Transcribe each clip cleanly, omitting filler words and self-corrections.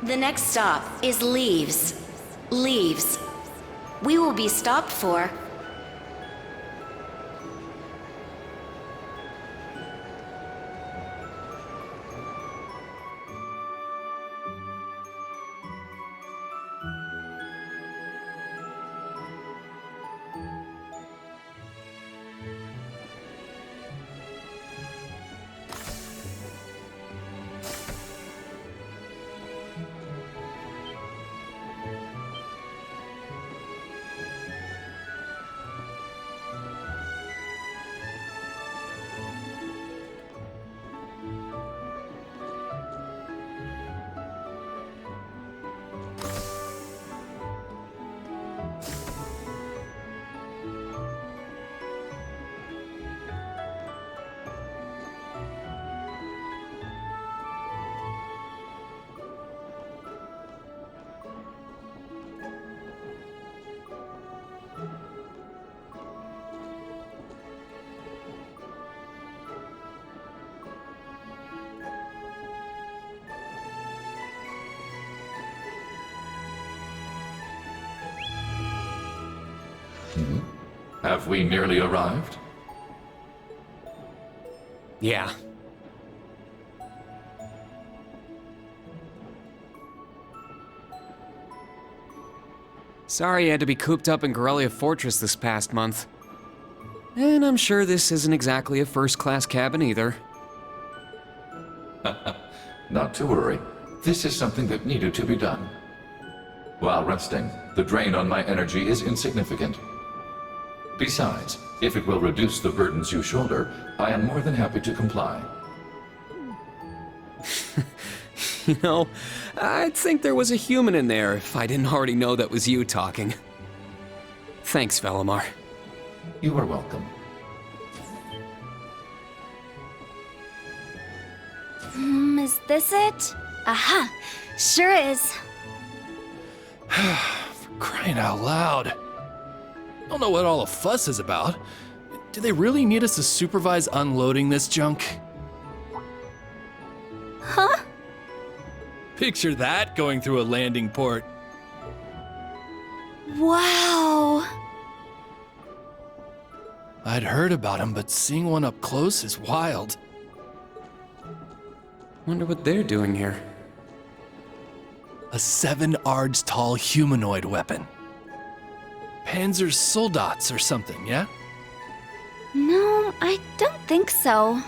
The next stop is Leaves. Leaves. We will be stopped for... Have we nearly arrived? Yeah. Sorry you had to be cooped up in Corellia Fortress this past month. And I'm sure this isn't exactly a first-class cabin either. Not to worry. This is something that needed to be done. While resting, the drain on my energy is insignificant. Besides, if it will reduce the burdens you shoulder, I am more than happy to comply. You know, I'd think there was a human in there if I didn't already know that was you talking. Thanks, Velimar. You are welcome. Is this it? Aha! Sure is. For crying out loud. Don't know what all the fuss is about. Do they really need us to supervise unloading this junk? Huh? Picture that going through a landing port. Wow! I'd heard about them, but seeing one up close is wild. Wonder what they're doing here. A 7 ards tall humanoid weapon. Panzersoldats or something, yeah? No, I don't think so.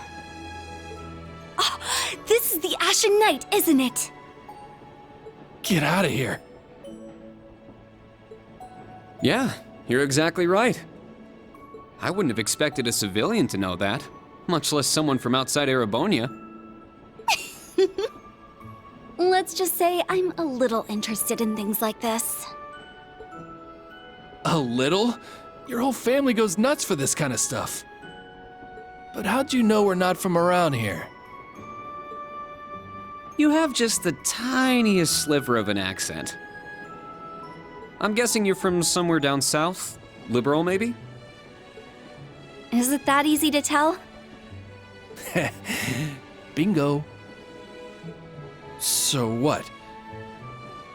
Oh, this is the Ashen Knight, isn't it? Get out of here. Yeah, you're exactly right. I wouldn't have expected a civilian to know that, much less someone from outside Erebonia. Let's just say I'm a little interested in things like this. A little? Your whole family goes nuts for this kind of stuff. But how'd you know we're not from around here? You have just the tiniest sliver of an accent. I'm guessing you're from somewhere down south? Liberal, maybe? Is it that easy to tell? Bingo. So what?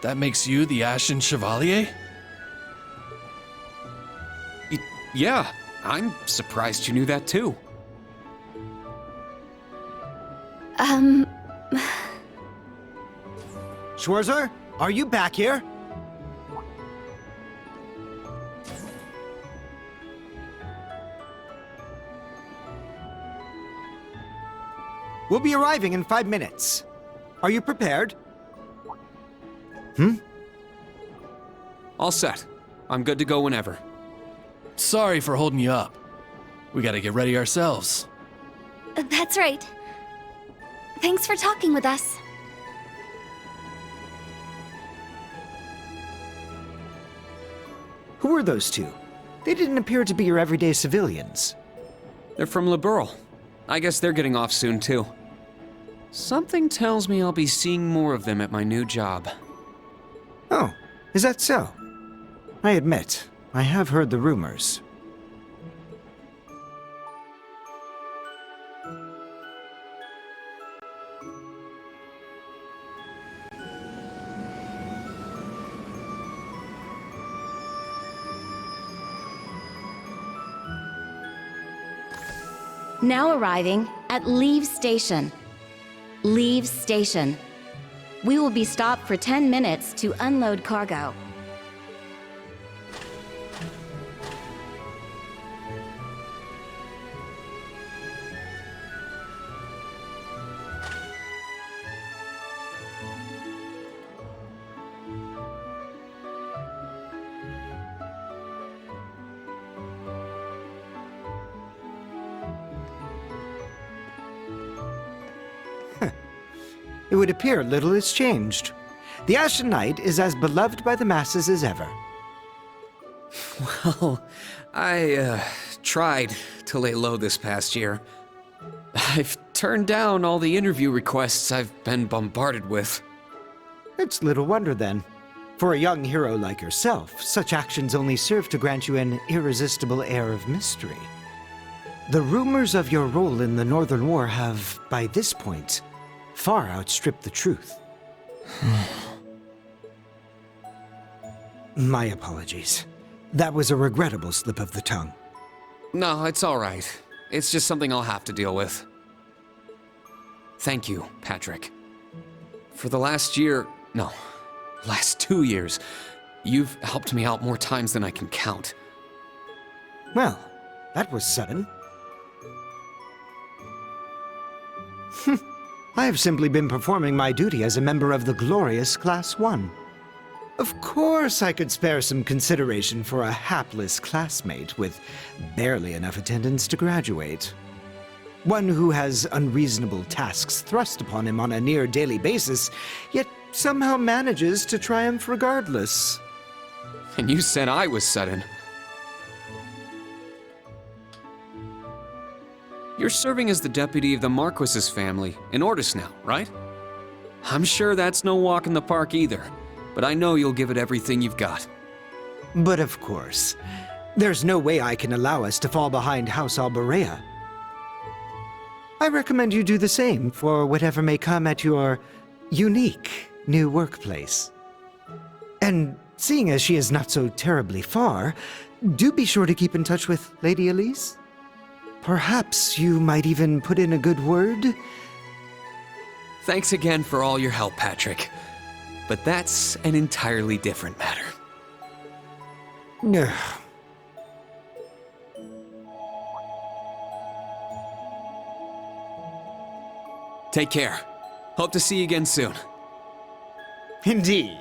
That makes you the Ashen Chevalier? Yeah, I'm surprised you knew that too. Schwarzer, are you back here? We'll be arriving in 5 minutes. Are you prepared? All set. I'm good to go whenever. Sorry for holding you up. We gotta get ready ourselves. That's right. Thanks for talking with us. Who are those two? They didn't appear to be your everyday civilians. They're from Liberal. I guess they're getting off soon too. Something tells me I'll be seeing more of them at my new job. Oh, is that so? I admit, I have heard the rumors. Now arriving at Leave Station. Leave Station. We will be stopped for 10 minutes to unload cargo. It would appear little has changed. The Ashen Knight is as beloved by the masses as ever. Well, I tried to lay low this past year. I've turned down all the interview requests I've been bombarded with. It's little wonder then. For a young hero like yourself, such actions only serve to grant you an irresistible air of mystery. The rumors of your role in the Northern War have, by this point, far outstripped the truth. My apologies. That was a regrettable slip of the tongue. No, it's all right. It's just something I'll have to deal with. Thank you, Patrick. For the last 2 years, you've helped me out more times than I can count. Well, that was sudden. I have simply been performing my duty as a member of the glorious Class 1. Of course I could spare some consideration for a hapless classmate with barely enough attendance to graduate. One who has unreasonable tasks thrust upon him on a near daily basis, yet somehow manages to triumph regardless. And you said I was sudden. You're serving as the deputy of the Marquis's family in Ordis now, right? I'm sure that's no walk in the park either, but I know you'll give it everything you've got. But of course, there's no way I can allow us to fall behind House Alberea. I recommend you do the same for whatever may come at your unique new workplace. And seeing as she is not so terribly far, do be sure to keep in touch with Lady Elise. Perhaps you might even put in a good word? Thanks again for all your help, Patrick. But that's an entirely different matter. Ugh. Take care. Hope to see you again soon. Indeed.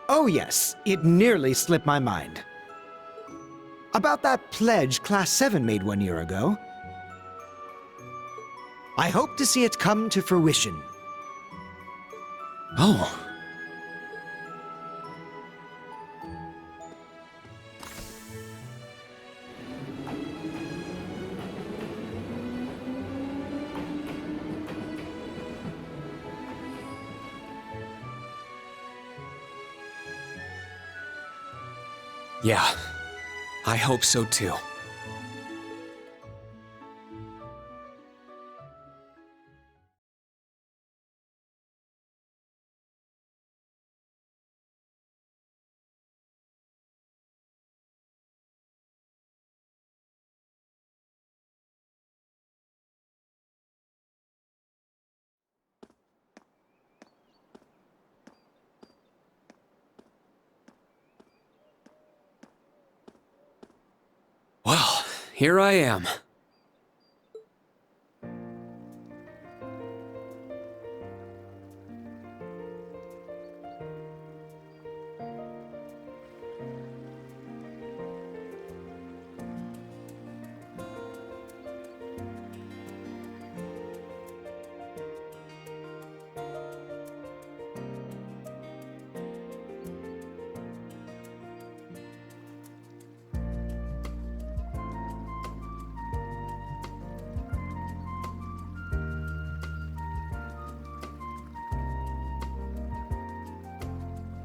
Oh yes, it nearly slipped my mind. About that pledge Class 7 made 1 year ago. I hope to see it come to fruition. Oh. Yeah, I hope so too. Well, here I am.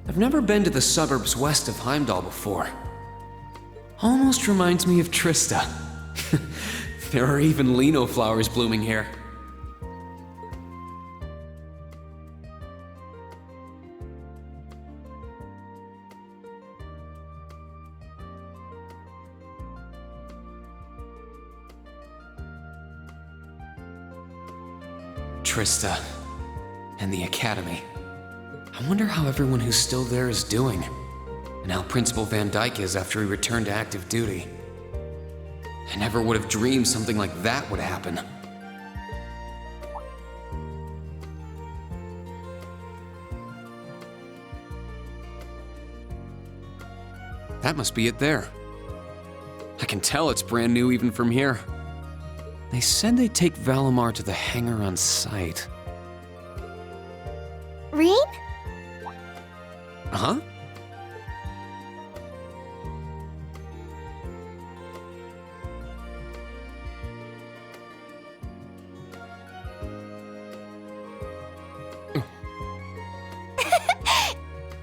I've never been to the suburbs west of Heimdall before. Almost reminds me of Trista. There are even lino flowers blooming here. Trista. And the Academy. I wonder how everyone who's still there is doing. And how Principal Van Dyke is after he returned to active duty. I never would have dreamed something like that would happen. That must be it there. I can tell it's brand new even from here. They said they'd take Valimar to the hangar on site. Reen? Huh?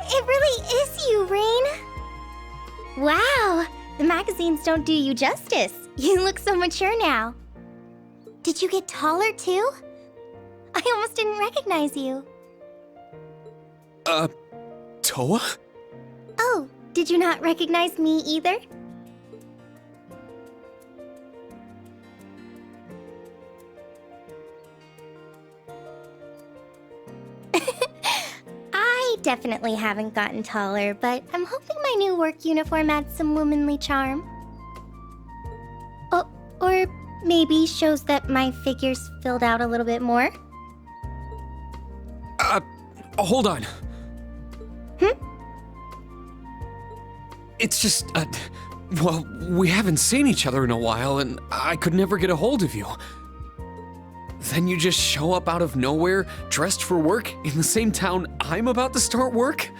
It really is you, Reen. Wow, the magazines don't do you justice. You look so mature now. Did you get taller too? I almost didn't recognize you. Toa? Oh, did you not recognize me either? I definitely haven't gotten taller, but I'm hoping my new work uniform adds some womanly charm. Oh, or maybe shows that my figure's filled out a little bit more. Hold on. It's just, well, we haven't seen each other in a while, and I could never get a hold of you. Then you just show up out of nowhere, dressed for work, in the same town I'm about to start work?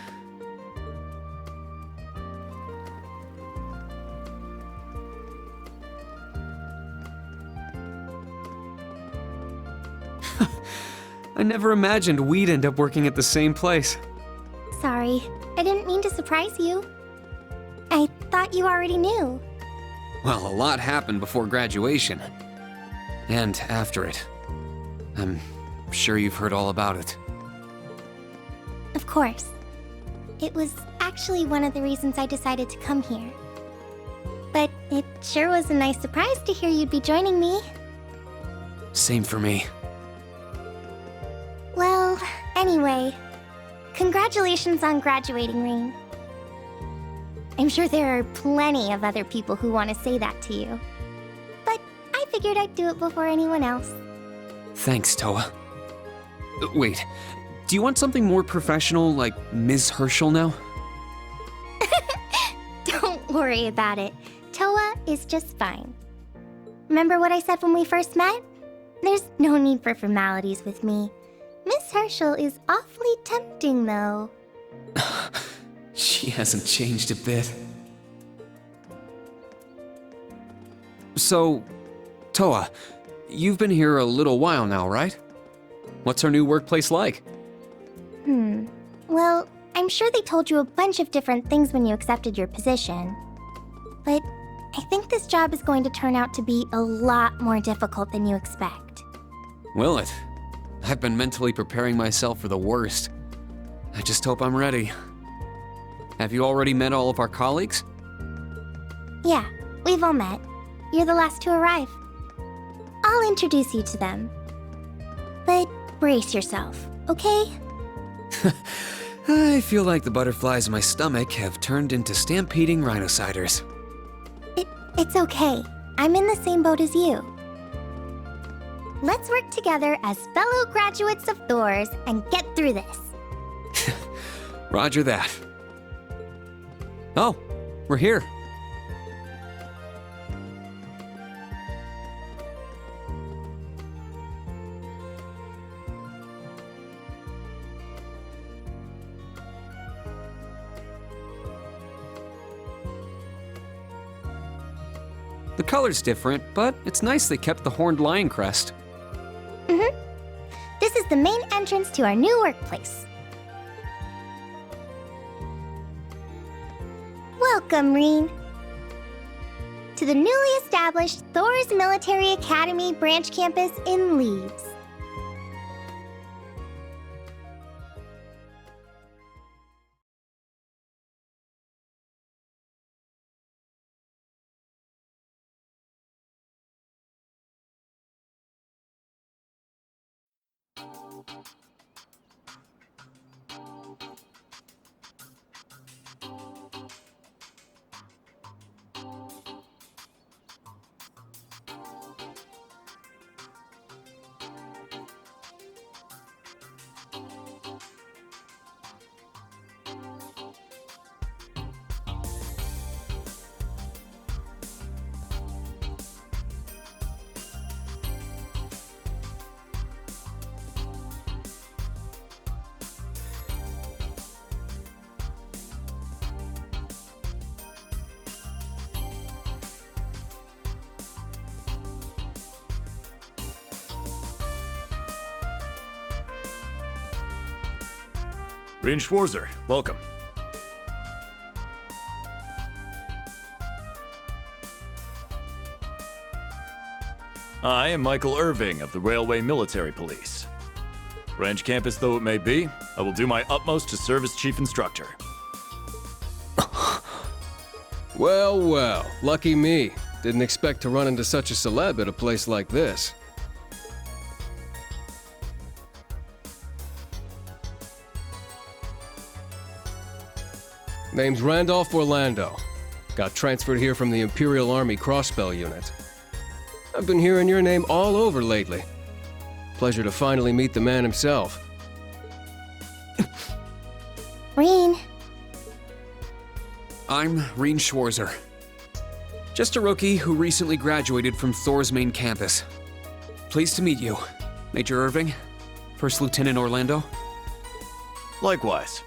I never imagined we'd end up working at the same place. Sorry, I didn't mean to surprise you. I thought you already knew. Well, a lot happened before graduation. And after it. I'm sure you've heard all about it. Of course. It was actually one of the reasons I decided to come here. But it sure was a nice surprise to hear you'd be joining me. Same for me. Well, anyway, congratulations on graduating, Reen. I'm sure there are plenty of other people who want to say that to you. But I figured I'd do it before anyone else. Thanks, Toa. Wait, do you want something more professional, like Ms. Herschel now? Don't worry about it. Toa is just fine. Remember what I said when we first met? There's no need for formalities with me. Miss Herschel is awfully tempting, though. She hasn't changed a bit. So, Toa, you've been here a little while now, right? What's our new workplace like? Well, I'm sure they told you a bunch of different things when you accepted your position. But I think this job is going to turn out to be a lot more difficult than you expect. Will it? I've been mentally preparing myself for the worst. I just hope I'm ready. Have you already met all of our colleagues? Yeah, we've all met. You're the last to arrive. I'll introduce you to them. But brace yourself, okay? I feel like the butterflies in my stomach have turned into stampeding rhinociders. It's okay. I'm in the same boat as you. Let's work together as fellow graduates of Thors and get through this. Roger that. Oh, we're here. The color's different, but it's nice they kept the horned lion crest. This is the main entrance to our new workplace. Welcome, Reen, to the newly established Thors Military Academy branch campus in Leaves. Rean Schwarzer, welcome. I am Michael Irving of the Railway Military Police. Branch campus though it may be, I will do my utmost to serve as chief instructor. Well, well, lucky me. Didn't expect to run into such a celeb at a place like this. Name's Randolph Orlando. Got transferred here from the Imperial Army Crossbell Unit. I've been hearing your name all over lately. Pleasure to finally meet the man himself. Rain, I'm Rean Schwarzer. Just a rookie who recently graduated from Thor's main campus. Pleased to meet you, Major Irving, First Lieutenant Orlando. Likewise.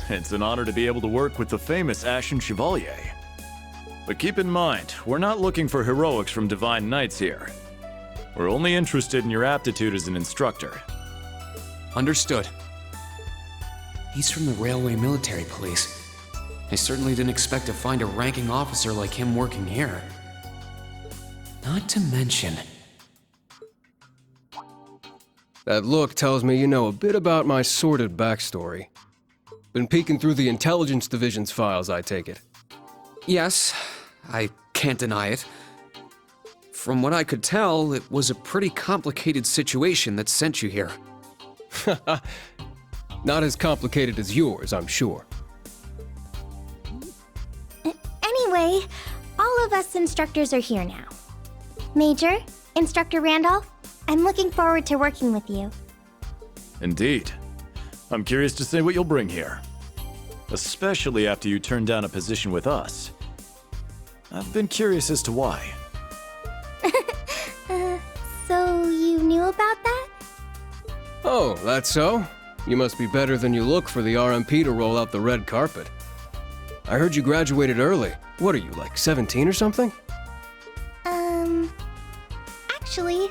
It's an honor to be able to work with the famous Ashen Chevalier. But keep in mind, we're not looking for heroics from Divine Knights here. We're only interested in your aptitude as an instructor. Understood. He's from the Railway Military Police. I certainly didn't expect to find a ranking officer like him working here. Not to mention... That look tells me you know a bit about my sordid backstory. Been peeking through the Intelligence Division's files, I take it. Yes, I can't deny it. From what I could tell, it was a pretty complicated situation that sent you here. Not as complicated as yours, I'm sure. anyway, all of us instructors are here now. Major, Instructor Randolph, I'm looking forward to working with you. Indeed. I'm curious to see what you'll bring here. Especially after you turn down a position with us. I've been curious as to why. So you knew about that? Oh, that's so? You must be better than you look for the RMP to roll out the red carpet. I heard you graduated early. What are you, like 17 or something? Actually,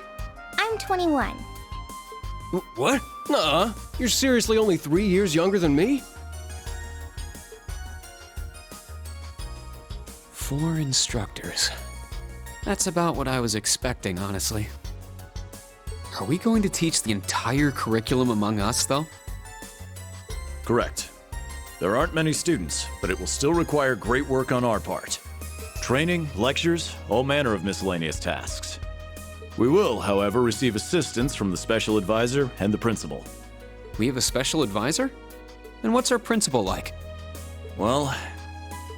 I'm 21. What? Nuh-uh. You're seriously only 3 years younger than me? 4 instructors. That's about what I was expecting, honestly. Are we going to teach the entire curriculum among us, though? Correct. There aren't many students, but it will still require great work on our part. Training, lectures, all manner of miscellaneous tasks. We will, however, receive assistance from the special advisor and the principal. We have a special advisor? And what's our principal like? Well,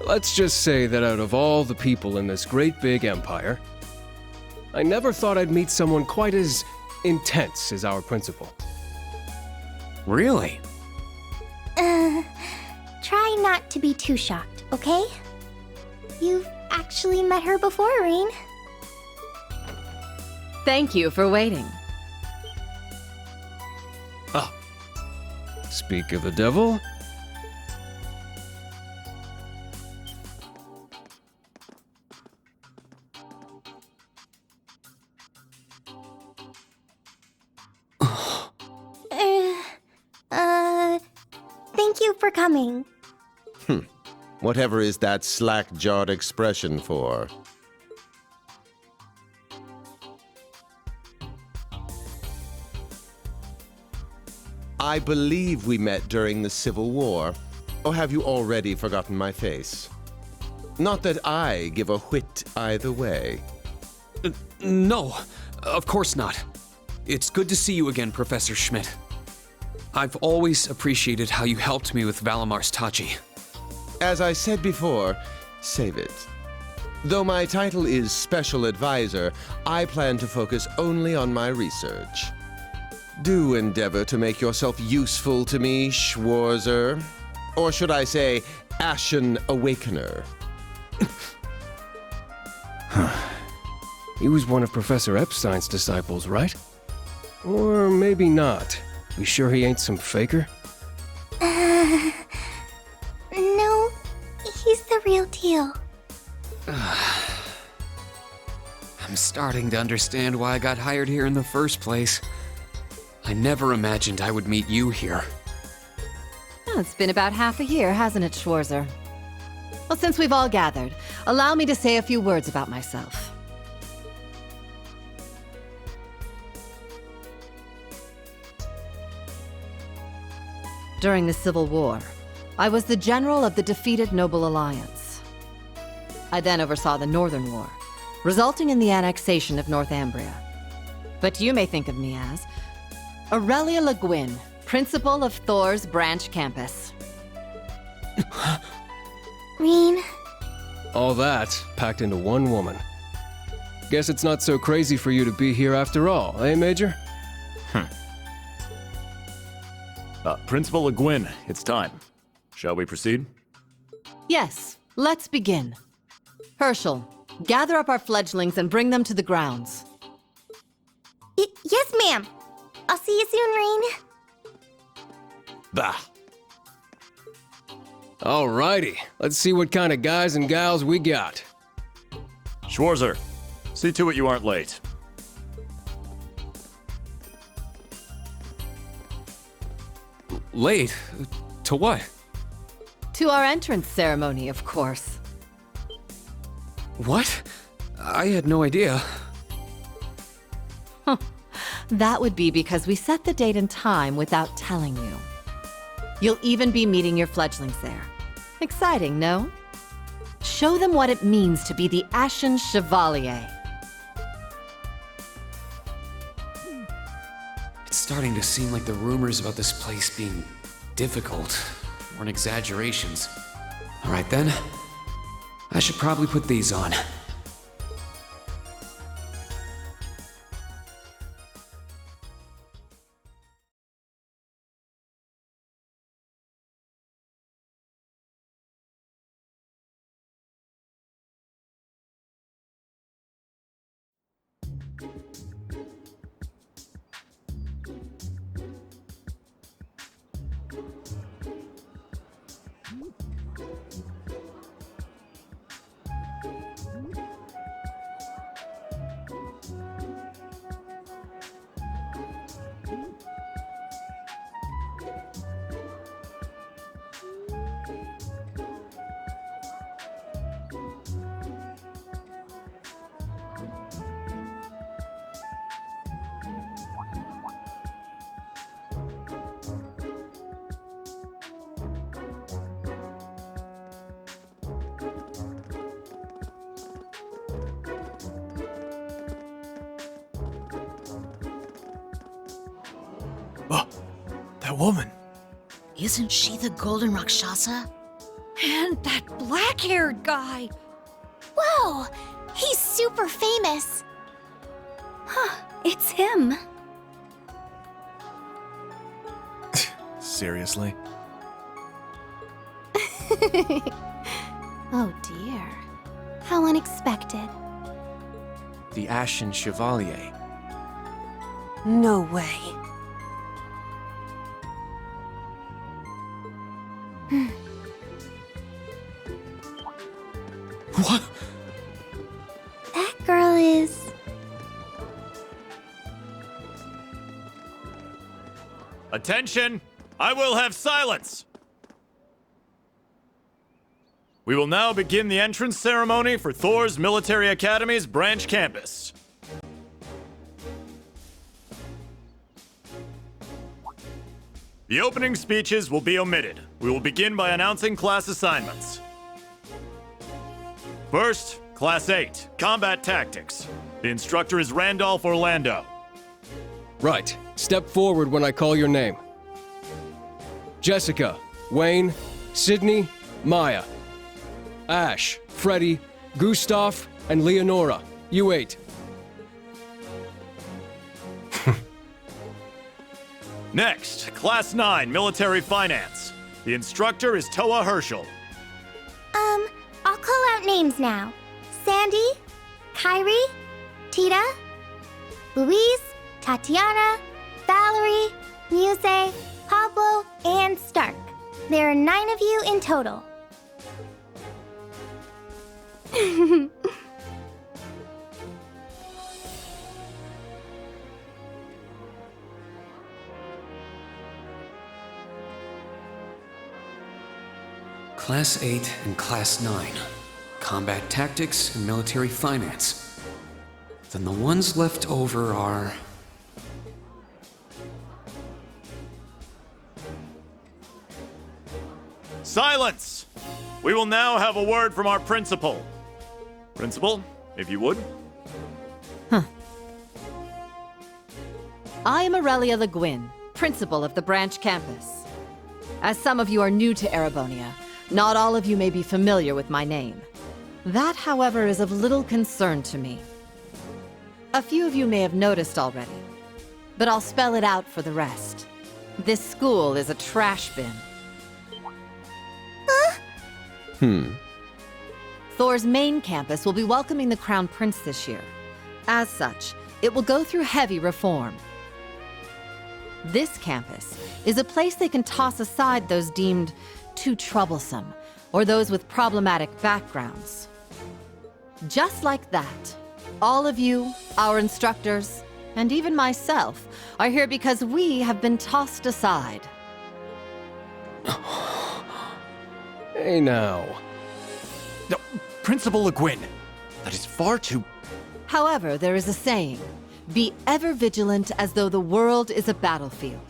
Let's just say that out of all the people in this great big empire, I never thought I'd meet someone quite as intense as our principal. Really? Try not to be too shocked, okay? You've actually met her before, Rain. Thank you for waiting. Speak of the devil. Thank you for coming. Whatever is that slack-jawed expression for? I believe we met during the Civil War. Or have you already forgotten my face? Not that I give a whit either way. No, of course not. It's good to see you again, Professor Schmidt. I've always appreciated how you helped me with Valamar's Tachi. As I said before, save it. Though my title is Special Advisor, I plan to focus only on my research. Do endeavor to make yourself useful to me, Schwarzer. Or should I say, Ashen Awakener. He was one of Professor Epstein's disciples, right? Or maybe not. We sure he ain't some faker? No, he's the real deal. I'm starting to understand why I got hired here in the first place. I never imagined I would meet you here. Well, it's been about half a year, hasn't it, Schwarzer? Well, since we've all gathered, allow me to say a few words about myself. During the Civil War, I was the general of the defeated Noble Alliance. I then oversaw the Northern War, resulting in the annexation of Northumbria. But you may think of me as Aurelia Le Guin, principal of Thor's branch campus. Rean, All that packed into one woman. Guess it's not so crazy for you to be here after all, eh, Major? Principal Le Guin, it's time. Shall we proceed? Yes, let's begin. Herschel, gather up our fledglings and bring them to the grounds. yes, ma'am. I'll see you soon, Rean. Bah. Alrighty, let's see what kind of guys and gals we got. Schwarzer, see to it you aren't late. Late? To what? To our entrance ceremony, of course. What? I had no idea. That would be because we set the date and time without telling you. You'll even be meeting your fledglings there. Exciting, no? Show them what it means to be the Ashen Chevalier. It's starting to seem like the rumors about this place being difficult weren't exaggerations. All right then, I should probably put these on. That woman. Isn't she the Golden Rakshasa? And that black-haired guy! Whoa! He's super famous. Huh, it's him. Seriously? Oh dear. How unexpected. The Ashen Chevalier. No way. What? That girl is... Attention! I will have silence! We will now begin the entrance ceremony for Thor's Military Academy's branch campus. The opening speeches will be omitted. We will begin by announcing class assignments. First, Class 8, Combat Tactics. The instructor is Randolph Orlando. Right. Step forward when I call your name. Jessica, Wayne, Sydney, Maya. Ash, Freddy, Gustav, and Leonora. You 8. Next, Class 9, Military Finance. The instructor is Toa Herschel. I'll call out names now. Sandy, Kyrie, Tita, Louise, Tatiana, Valerie, Muse, Pablo, and Stark. There are 9 of you in total. Class 8 and Class 9. Combat Tactics and Military Finance. Then the ones left over are... Silence! We will now have a word from our principal. Principal, if you would. I am Aurelia Le Guin, principal of the branch campus. As some of you are new to Erebonia, not all of you may be familiar with my name. That, however, is of little concern to me. A few of you may have noticed already, but I'll spell it out for the rest. This school is a trash bin. Thor's main campus will be welcoming the Crown Prince this year. As such, it will go through heavy reform. This campus is a place they can toss aside those deemed too troublesome, or those with problematic backgrounds. Just like that, all of you, our instructors, and even myself, are here because we have been tossed aside. Hey now. No, Principal Le Guin, that is far too... However, there is a saying, be ever vigilant as though the world is a battlefield.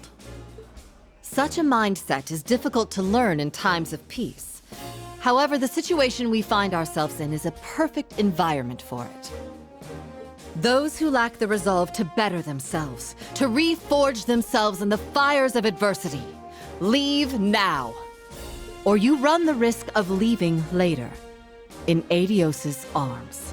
Such a mindset is difficult to learn in times of peace. However, the situation we find ourselves in is a perfect environment for it. Those who lack the resolve to better themselves, to reforge themselves in the fires of adversity, leave now. Or you run the risk of leaving later, in Adios's arms.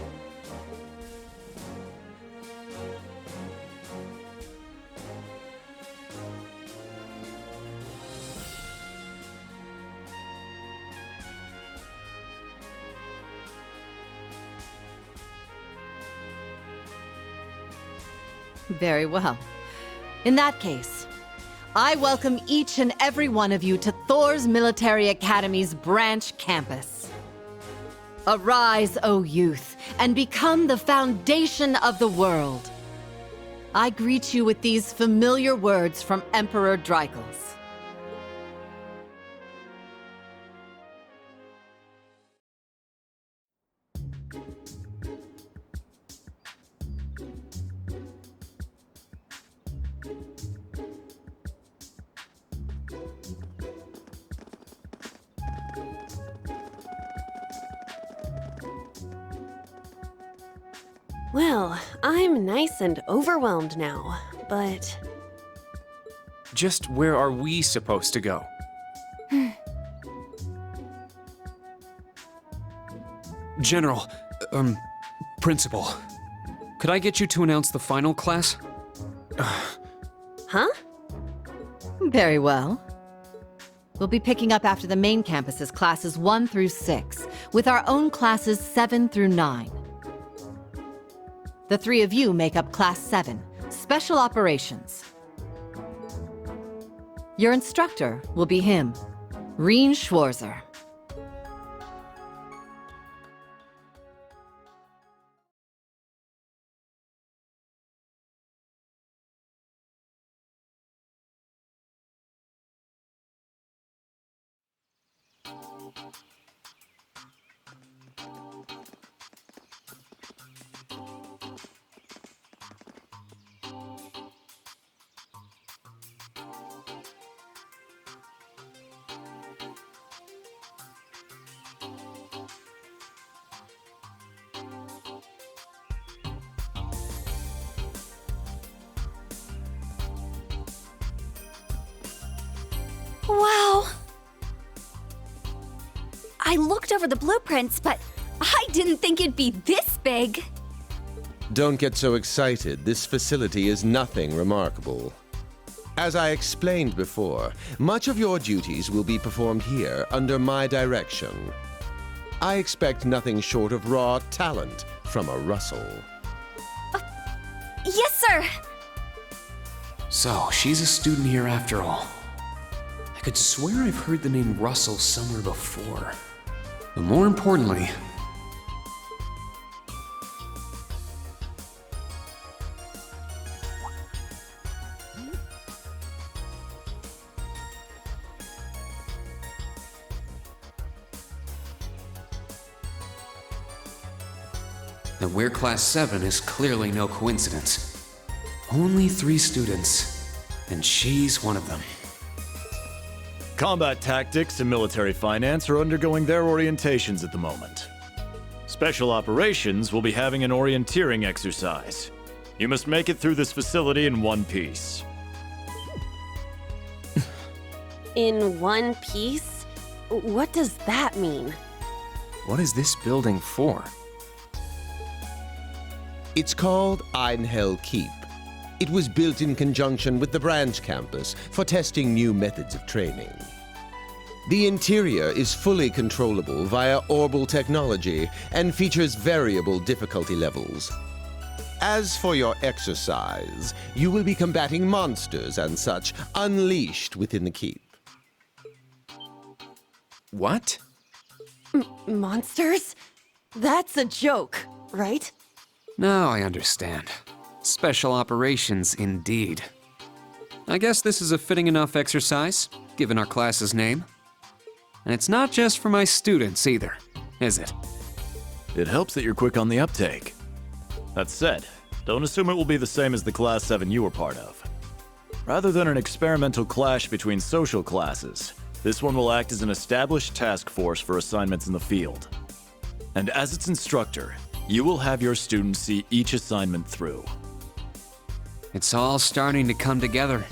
Very well. In that case, I welcome each and every one of you to Thor's Military Academy's branch campus. Arise, O youth, and become the foundation of the world. I greet you with these familiar words from Emperor Dreichels. Well, I'm nice and overwhelmed now, but... Just where are we supposed to go? General, Principal, could I get you to announce the final class? Huh? Very well. We'll be picking up after the main campus's classes 1 through 6, with our own classes 7 through 9. The 3 of you make up Class 7, Special Operations. Your instructor will be him, Reen Schwarzer. Wow. I looked over the blueprints, but I didn't think it'd be this big. Don't get so excited. This facility is nothing remarkable. As I explained before, much of your duties will be performed here under my direction. I expect nothing short of raw talent from a Russell. Yes, sir. So, she's a student here after all. I could swear I've heard the name Russell somewhere before. But more importantly, that we're Class 7 is clearly no coincidence. Only 3 students, and she's one of them. Combat tactics and military finance are undergoing their orientations at the moment. Special operations will be having an orienteering exercise. You must make it through this facility in one piece. In one piece? What does that mean? What is this building for? It's called Einhell Keep. It was built in conjunction with the branch campus for testing new methods of training. The interior is fully controllable via orbal technology and features variable difficulty levels. As for your exercise, you will be combating monsters and such unleashed within the keep. What? Monsters? That's a joke, right? now I understand. Special operations, indeed. I guess this is a fitting enough exercise, given our class's name. And it's not just for my students either, is it? It helps that you're quick on the uptake. That said, don't assume it will be the same as the Class 7 you were part of. Rather than an experimental clash between social classes, this one will act as an established task force for assignments in the field. And as its instructor, you will have your students see each assignment through. It's all starting to come together.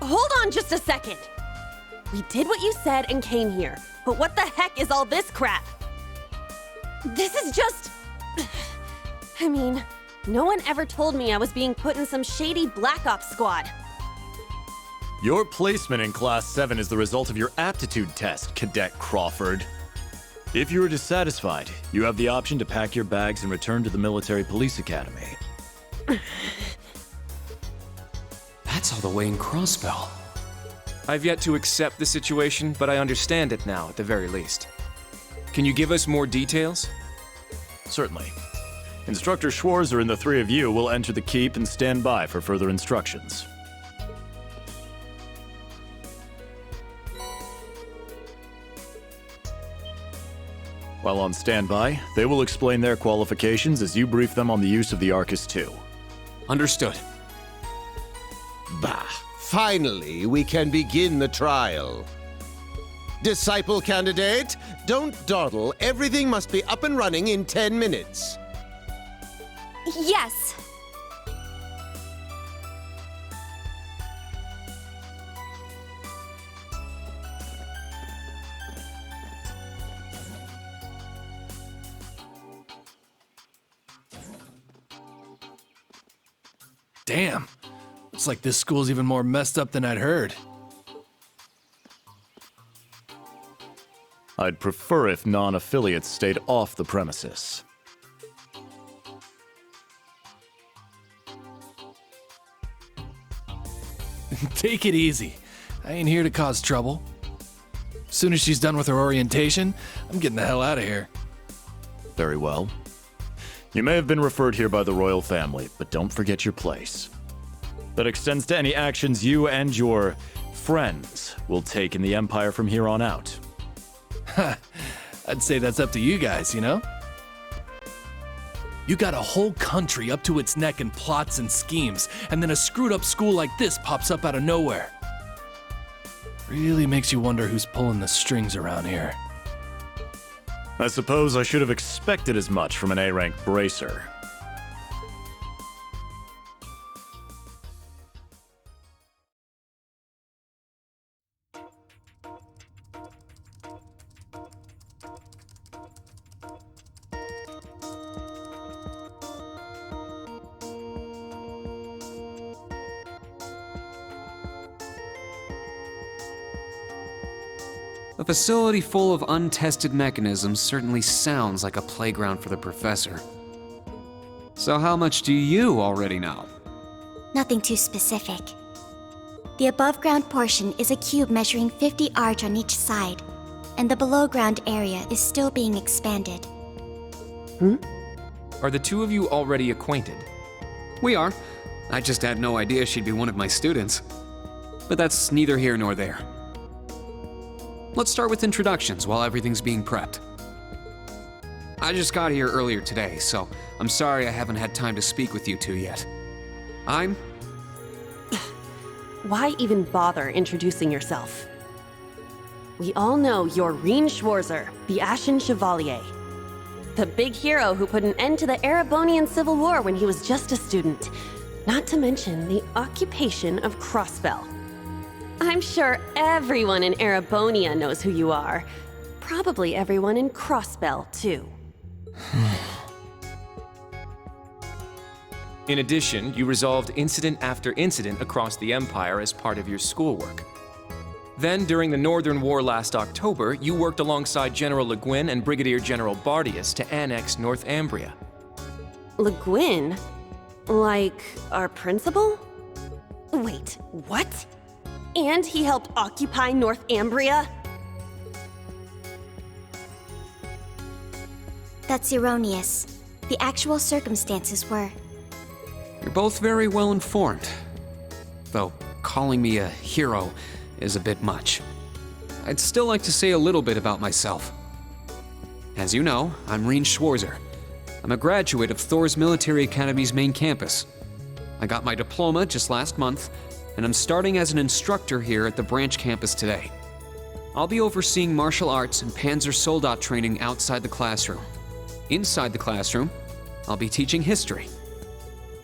Hold on just a second. We did what you said and came here, but what the heck is all this crap? This is just... I mean, no one ever told me I was being put in some shady Black Ops squad. Your placement in Class 7 is the result of your aptitude test, Cadet Crawford. If you are dissatisfied, you have the option to pack your bags and return to the Military Police Academy. That's all the way in Crossbell. I've yet to accept the situation, but I understand it now, at the very least. Can you give us more details? Certainly. Instructor Schwarzer and the three of you will enter the keep and stand by for further instructions. While on standby, they will explain their qualifications as you brief them on the use of the Arcus II. Understood. Bah! Finally, we can begin the trial. Disciple candidate, don't dawdle. Everything must be up and running in 10 minutes. Yes. Damn. Looks like this school's even more messed up than I'd heard. I'd prefer if non-affiliates stayed off the premises. Take it easy. I ain't here to cause trouble. Soon as she's done with her orientation, I'm getting the hell out of here. Very well. You may have been referred here by the royal family, but don't forget your place. That extends to any actions you and your friends will take in the Empire from here on out. I'd say that's up to you guys, you know? You got a whole country up to its neck in plots and schemes, and then a screwed up school like this pops up out of nowhere. Really makes you wonder who's pulling the strings around here. I suppose I should have expected as much from an A-rank bracer. A facility full of untested mechanisms certainly sounds like a playground for the professor. So how much do you already know? Nothing too specific. The above-ground portion is a cube measuring 50 arch on each side, and the below-ground area is still being expanded. Are the two of you already acquainted? We are. I just had no idea she'd be one of my students. But that's neither here nor there. Let's start with introductions while everything's being prepped. I just got here earlier today, so I'm sorry I haven't had time to speak with you two yet. I'm... Why even bother introducing yourself? We all know you're Reen Schwarzer, the Ashen Chevalier. The big hero who put an end to the Erebonian Civil War when he was just a student. Not to mention the occupation of Crossbell. I'm sure everyone in Erebonia knows who you are. Probably everyone in Crossbell, too. In addition, you resolved incident after incident across the Empire as part of your schoolwork. Then, during the Northern War last October, you worked alongside General Le Guin and Brigadier General Bardius to annex Northumbria. Le Guin? Like, our principal? Wait, what? And he helped occupy Northumbria? That's erroneous. The actual circumstances were... You're both very well informed. Though calling me a hero is a bit much. I'd still like to say a little bit about myself. As you know, I'm Reen Schwarzer. I'm a graduate of Thor's Military Academy's main campus. I got my diploma just last month, and I'm starting as an instructor here at the branch campus today. I'll be overseeing martial arts and Panzer Soldat training outside the classroom. Inside the classroom, I'll be teaching history.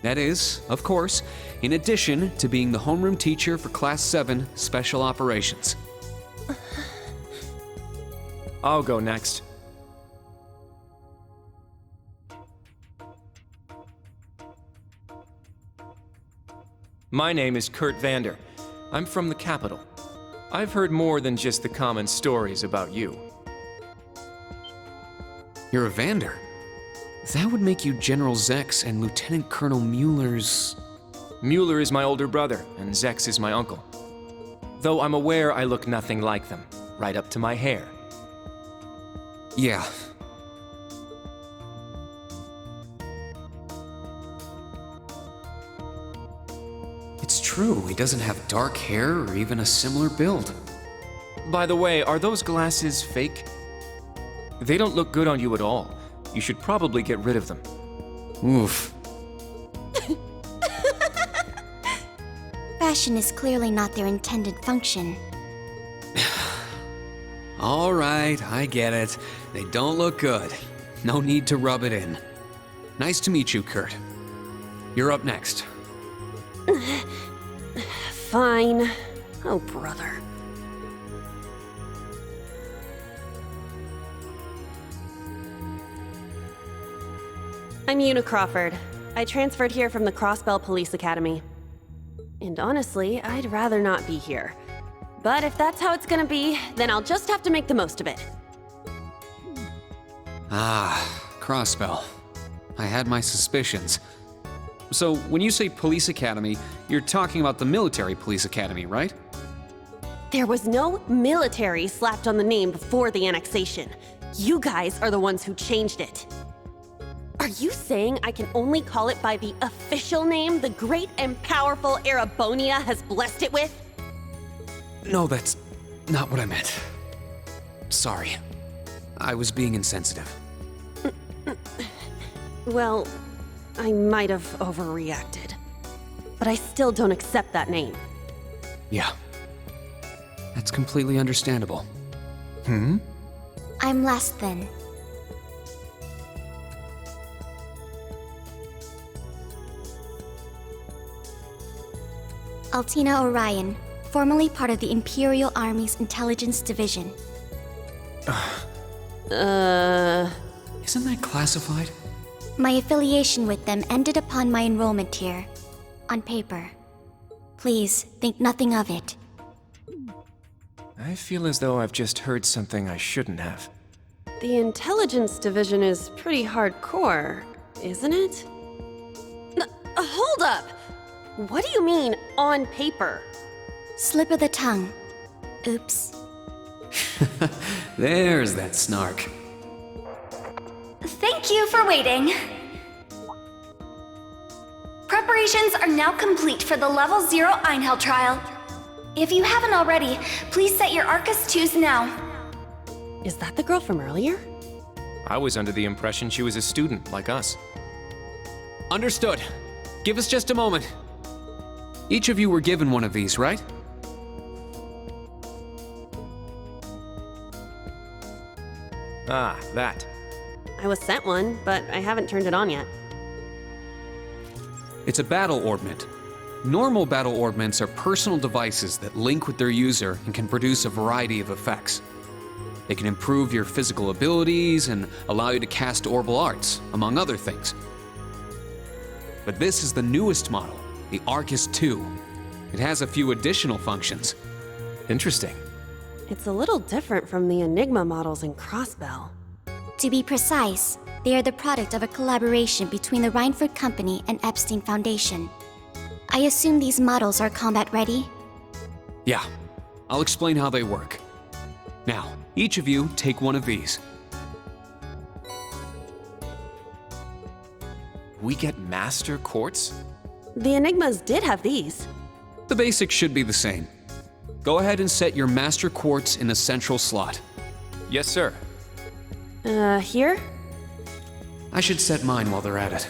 That is, of course, in addition to being the homeroom teacher for Class 7 Special Operations. I'll go next. My name is Kurt Vander. I'm from the capital. I've heard more than just the common stories about you. You're a Vander? That would make you General Zex and Lieutenant Colonel Mueller's... Mueller is my older brother, and Zex is my uncle. Though I'm aware I look nothing like them, right up to my hair. Yeah. It's true, he doesn't have dark hair or even a similar build. By the way, are those glasses fake? They don't look good on you at all. You should probably get rid of them. Oof. Fashion is clearly not their intended function. All right, I get it. They don't look good. No need to rub it in. Nice to meet you, Kurt. You're up next. Fine. Oh, brother. I'm Una Crawford. I transferred here from the Crossbell Police Academy. And honestly, I'd rather not be here. But if that's how it's gonna be, then I'll just have to make the most of it. Ah, Crossbell. I had my suspicions. So, when you say police academy, you're talking about the military police academy, right? There was no military slapped on the name before the annexation. You guys are the ones who changed it. Are you saying I can only call it by the official name the great and powerful Erebonia has blessed it with? No, that's not what I meant. Sorry. I was being insensitive. Well, I might have overreacted. But I still don't accept that name. Yeah. That's completely understandable. I'm last then. Altina Orion, formerly part of the Imperial Army's Intelligence Division. Isn't that classified? My affiliation with them ended upon my enrollment here. On paper. Please, think nothing of it. I feel as though I've just heard something I shouldn't have. The intelligence division is pretty hardcore, isn't it? Hold up! What do you mean, on paper? Slip of the tongue. Oops. There's that snark. Thank you for waiting. Preparations are now complete for the Level 0 Einhell trial. If you haven't already, please set your Arcus 2s now. Is that the girl from earlier? I was under the impression she was a student like us. Understood. Give us just a moment. Each of you were given one of these, right? Ah, that. I was sent one, but I haven't turned it on yet. It's a battle orbment. Normal battle orbments are personal devices that link with their user and can produce a variety of effects. They can improve your physical abilities and allow you to cast orbal arts, among other things. But this is the newest model, the Arcus 2. It has a few additional functions. Interesting. It's a little different from the Enigma models in Crossbell. To be precise, they are the product of a collaboration between the Reinford Company and Epstein Foundation. I assume these models are combat ready? Yeah, I'll explain how they work. Now, each of you take one of these. We get Master Quartz? The Enigmas did have these. The basics should be the same. Go ahead and set your Master Quartz in the central slot. Yes, sir. Here? I should set mine while they're at it.